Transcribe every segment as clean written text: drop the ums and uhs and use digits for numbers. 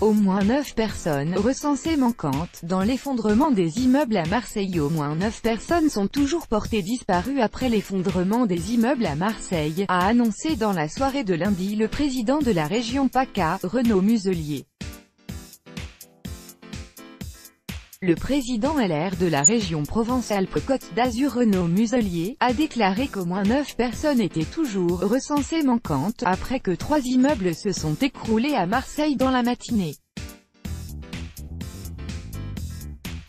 Au moins 9 personnes recensées manquantes dans l'effondrement des immeubles à Marseille. Au moins 9 personnes sont toujours portées disparues après l'effondrement des immeubles à Marseille, a annoncé dans la soirée de lundi le président de la région PACA, Renaud Muselier. Le président LR de la région Provence-Alpes-Côte d'Azur, Renaud Muselier, a déclaré qu'au moins 9 personnes étaient toujours recensées manquantes, après que 3 immeubles se sont écroulés à Marseille dans la matinée.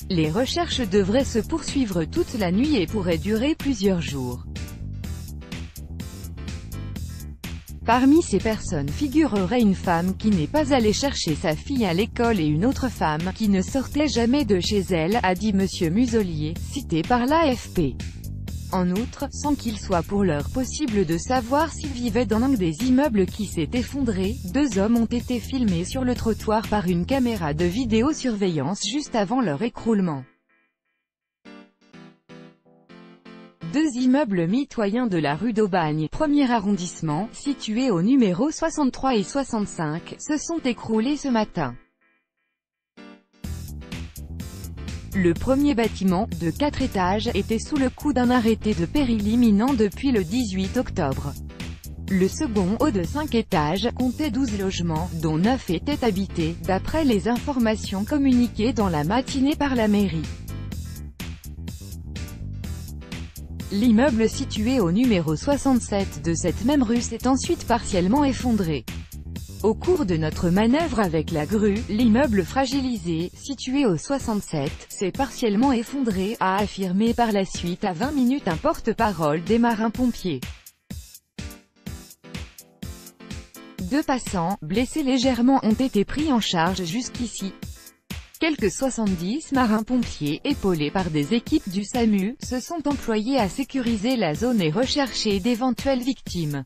Les recherches devraient se poursuivre toute la nuit et pourraient durer plusieurs jours. Parmi ces personnes figurerait une femme qui n'est pas allée chercher sa fille à l'école et une autre femme qui ne sortait jamais de chez elle, a dit M. Muselier, cité par l'AFP. En outre, sans qu'il soit pour l'heure possible de savoir s'ils vivaient dans l'un des immeubles qui s'est effondré, 2 hommes ont été filmés sur le trottoir par une caméra de vidéosurveillance juste avant leur écroulement. 2 immeubles mitoyens de la rue d'Aubagne, 1er arrondissement, situés au numéro 63 et 65, se sont écroulés ce matin. Le premier bâtiment, de 4 étages, était sous le coup d'un arrêté de péril imminent depuis le 18 octobre. Le second, haut de 5 étages, comptait 12 logements, dont 9 étaient habités, d'après les informations communiquées dans la matinée par la mairie. L'immeuble situé au numéro 67 de cette même rue s'est ensuite partiellement effondré. Au cours de notre manœuvre avec la grue, l'immeuble fragilisé, situé au 67, s'est partiellement effondré, a affirmé par la suite à 20 minutes un porte-parole des marins-pompiers. 2 passants, blessés légèrement, ont été pris en charge jusqu'ici. Quelques 70 marins-pompiers, épaulés par des équipes du SAMU, se sont employés à sécuriser la zone et rechercher d'éventuelles victimes.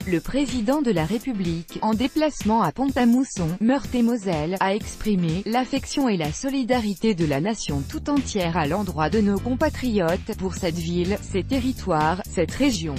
Le président de la République, en déplacement à Pont-à-Mousson, Meurthe-et-Moselle, a exprimé l'affection et la solidarité de la nation tout entière à l'endroit de nos compatriotes, pour cette ville, ces territoires, cette région.